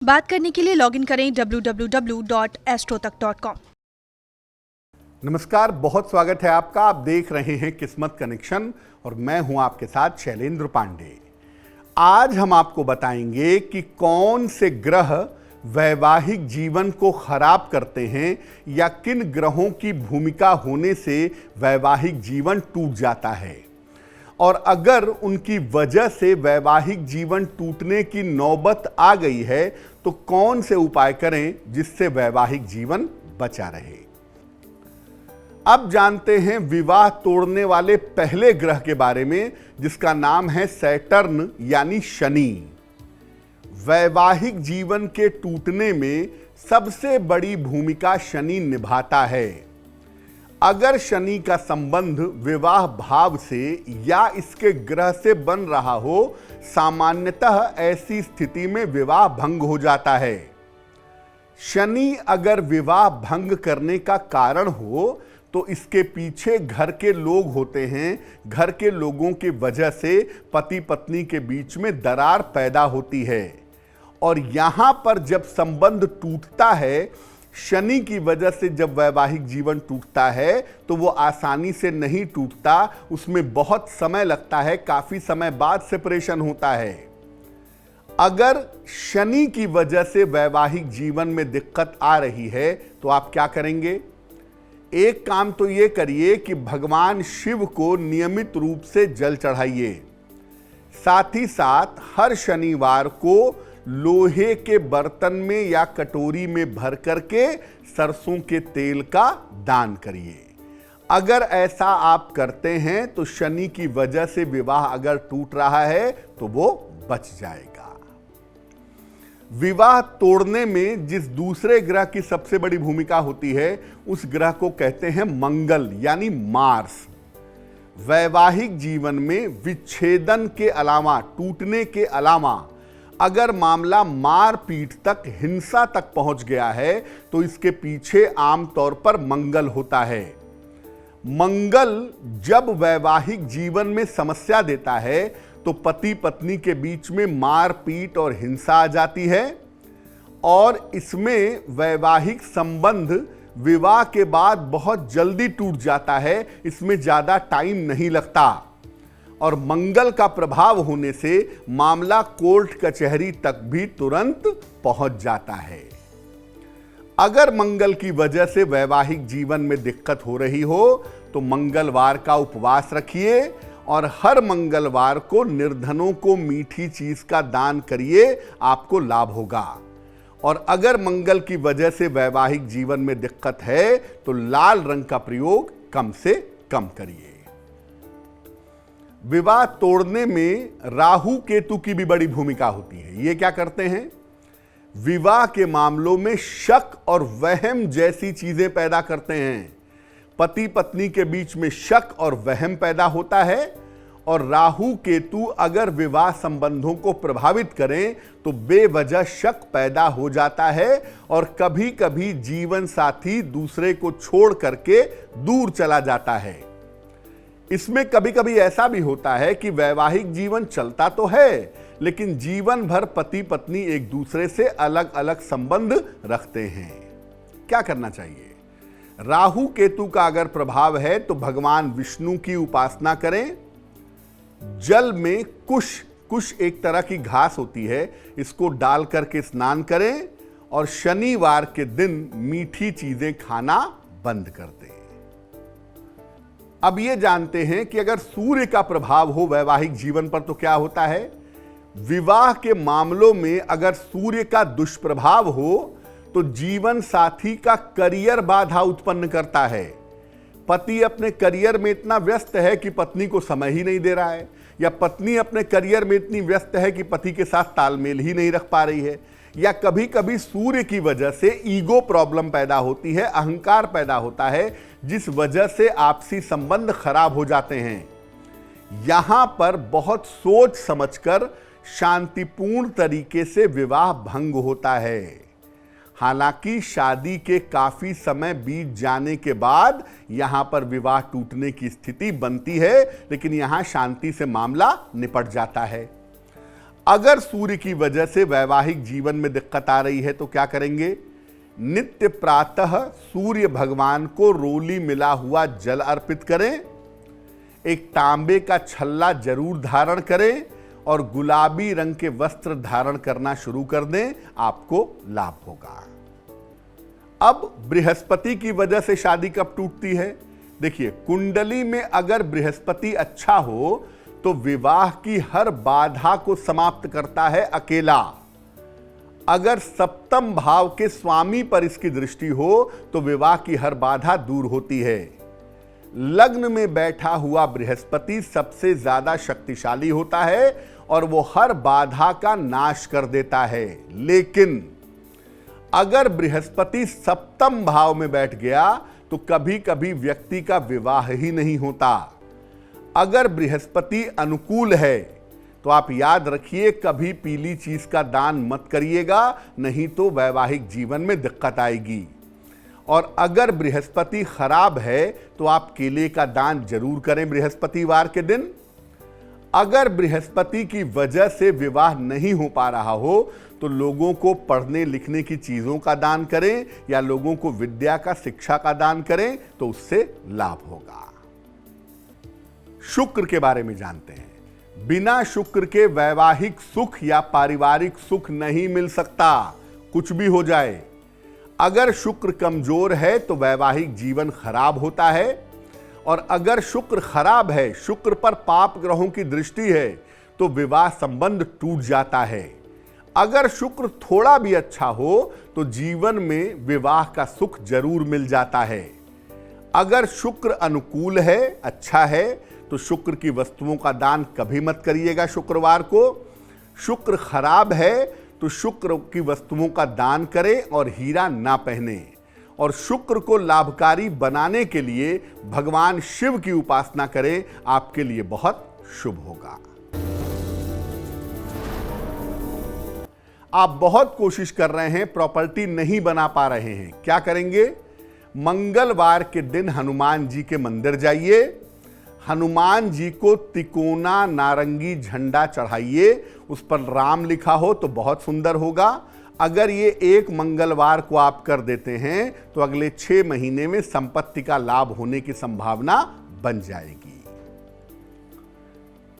बात करने के लिए लॉगिन करें www.astrotak.com। नमस्कार, बहुत स्वागत है आपका। आप देख रहे हैं किस्मत कनेक्शन और मैं हूं आपके साथ शैलेंद्र पांडे। आज हम आपको बताएंगे कि कौन से ग्रह वैवाहिक जीवन को खराब करते हैं या किन ग्रहों की भूमिका होने से वैवाहिक जीवन टूट जाता है, और अगर उनकी वजह से वैवाहिक जीवन टूटने की नौबत आ गई है तो कौन से उपाय करें जिससे वैवाहिक जीवन बचा रहे। अब जानते हैं विवाह तोड़ने वाले पहले ग्रह के बारे में, जिसका नाम है सैटर्न यानी शनि। वैवाहिक जीवन के टूटने में सबसे बड़ी भूमिका शनि निभाता है। अगर शनि का संबंध विवाह भाव से या इसके ग्रह से बन रहा हो, सामान्यतः ऐसी स्थिति में विवाह भंग हो जाता है। शनि अगर विवाह भंग करने का कारण हो तो इसके पीछे घर के लोग होते हैं। घर के लोगों की वजह से पति पत्नी के बीच में दरार पैदा होती है, और यहां पर जब संबंध टूटता है, शनि की वजह से जब वैवाहिक जीवन टूटता है तो वो आसानी से नहीं टूटता, उसमें बहुत समय लगता है, काफी समय बाद सेपरेशन होता है। अगर शनि की वजह से वैवाहिक जीवन में दिक्कत आ रही है तो आप क्या करेंगे? एक काम तो ये करिए कि भगवान शिव को नियमित रूप से जल चढ़ाइए। साथ ही साथ हर शनिवार को लोहे के बर्तन में या कटोरी में भर करके सरसों के तेल का दान करिए। अगर ऐसा आप करते हैं तो शनि की वजह से विवाह अगर टूट रहा है तो वो बच जाएगा। विवाह तोड़ने में जिस दूसरे ग्रह की सबसे बड़ी भूमिका होती है उस ग्रह को कहते हैं मंगल यानी मार्स। वैवाहिक जीवन में विच्छेदन के अलावा, टूटने के अलावा अगर मामला मारपीट तक, हिंसा तक पहुंच गया है तो इसके पीछे आमतौर पर मंगल होता है। मंगल जब वैवाहिक जीवन में समस्या देता है तो पति पत्नी के बीच में मारपीट और हिंसा आ जाती है, और इसमें वैवाहिक संबंध विवाह के बाद बहुत जल्दी टूट जाता है। इसमें ज्यादा टाइम नहीं लगता, और मंगल का प्रभाव होने से मामला कोर्ट कचहरी तक भी तुरंत पहुंच जाता है। अगर मंगल की वजह से वैवाहिक जीवन में दिक्कत हो रही हो तो मंगलवार का उपवास रखिए और हर मंगलवार को निर्धनों को मीठी चीज का दान करिए, आपको लाभ होगा। और अगर मंगल की वजह से वैवाहिक जीवन में दिक्कत है तो लाल रंग का प्रयोग कम से कम करिए। विवाह तोड़ने में राहु केतु की भी बड़ी भूमिका होती है। ये क्या करते हैं? विवाह के मामलों में शक और वहम जैसी चीजें पैदा करते हैं। पति पत्नी के बीच में शक और वहम पैदा होता है, और राहु केतु अगर विवाह संबंधों को प्रभावित करें तो बेवजह शक पैदा हो जाता है, और कभी कभी जीवन साथी दूसरे को छोड़ करके दूर चला जाता है। इसमें कभी कभी ऐसा भी होता है कि वैवाहिक जीवन चलता तो है, लेकिन जीवन भर पति पत्नी एक दूसरे से अलग अलग संबंध रखते हैं। क्या करना चाहिए? राहु केतु का अगर प्रभाव है तो भगवान विष्णु की उपासना करें। जल में कुश एक तरह की घास होती है, इसको डाल करके स्नान करें, और शनिवार के दिन मीठी चीजें खाना बंद कर दें। अब ये जानते हैं कि अगर सूर्य का प्रभाव हो वैवाहिक जीवन पर तो क्या होता है। विवाह के मामलों में अगर सूर्य का दुष्प्रभाव हो तो जीवन साथी का करियर बाधा उत्पन्न करता है। पति अपने करियर में इतना व्यस्त है कि पत्नी को समय ही नहीं दे रहा है, या पत्नी अपने करियर में इतनी व्यस्त है कि पति के साथ तालमेल ही नहीं रख पा रही है, या कभी कभी सूर्य की वजह से ईगो प्रॉब्लम पैदा होती है, अहंकार पैदा होता है, जिस वजह से आपसी संबंध खराब हो जाते हैं। यहां पर बहुत सोच समझकर शांतिपूर्ण तरीके से विवाह भंग होता है। हालांकि शादी के काफी समय बीत जाने के बाद यहां पर विवाह टूटने की स्थिति बनती है, लेकिन यहां शांति से मामला निपट जाता है। अगर सूर्य की वजह से वैवाहिक जीवन में दिक्कत आ रही है तो क्या करेंगे? नित्य प्रातः सूर्य भगवान को रोली मिला हुआ जल अर्पित करें, एक तांबे का छल्ला जरूर धारण करें और गुलाबी रंग के वस्त्र धारण करना शुरू कर दें, आपको लाभ होगा। अब बृहस्पति की वजह से शादी कब टूटती है? देखिए, कुंडली में अगर बृहस्पति अच्छा हो तो विवाह की हर बाधा को समाप्त करता है अकेला। अगर सप्तम भाव के स्वामी पर इसकी दृष्टि हो तो विवाह की हर बाधा दूर होती है। लग्न में बैठा हुआ बृहस्पति सबसे ज्यादा शक्तिशाली होता है और वो हर बाधा का नाश कर देता है। लेकिन अगर बृहस्पति सप्तम भाव में बैठ गया तो कभी कभी व्यक्ति का विवाह ही नहीं होता। अगर बृहस्पति अनुकूल है तो आप याद रखिए, कभी पीली चीज का दान मत करिएगा, नहीं तो वैवाहिक जीवन में दिक्कत आएगी। और अगर बृहस्पति खराब है तो आप केले का दान जरूर करें बृहस्पतिवार के दिन। अगर बृहस्पति की वजह से विवाह नहीं हो पा रहा हो तो लोगों को पढ़ने लिखने की चीजों का दान करें या लोगों को विद्या का, शिक्षा का दान करें तो उससे लाभ होगा। शुक्र के बारे में जानते हैं। बिना शुक्र के वैवाहिक सुख या पारिवारिक सुख नहीं मिल सकता, कुछ भी हो जाए। अगर शुक्र कमजोर है तो वैवाहिक जीवन खराब होता है, और अगर शुक्र खराब है, शुक्र पर पाप ग्रहों की दृष्टि है, तो विवाह संबंध टूट जाता है। अगर शुक्र थोड़ा भी अच्छा हो तो जीवन में विवाह का सुख जरूर मिल जाता है। अगर शुक्र अनुकूल है, अच्छा है, तो शुक्र की वस्तुओं का दान कभी मत करिएगा शुक्रवार को। शुक्र खराब है तो शुक्र की वस्तुओं का दान करें और हीरा ना पहने। और शुक्र को लाभकारी बनाने के लिए भगवान शिव की उपासना करें, आपके लिए बहुत शुभ होगा। आप बहुत कोशिश कर रहे हैं, प्रॉपर्टी नहीं बना पा रहे हैं, क्या करेंगे? मंगलवार के दिन हनुमान जी के मंदिर जाइए, हनुमान जी को तिकोना नारंगी झंडा चढ़ाइए, उस पर राम लिखा हो तो बहुत सुंदर होगा। अगर ये एक मंगलवार को आप कर देते हैं तो अगले 6 महीने में संपत्ति का लाभ होने की संभावना बन जाएगी।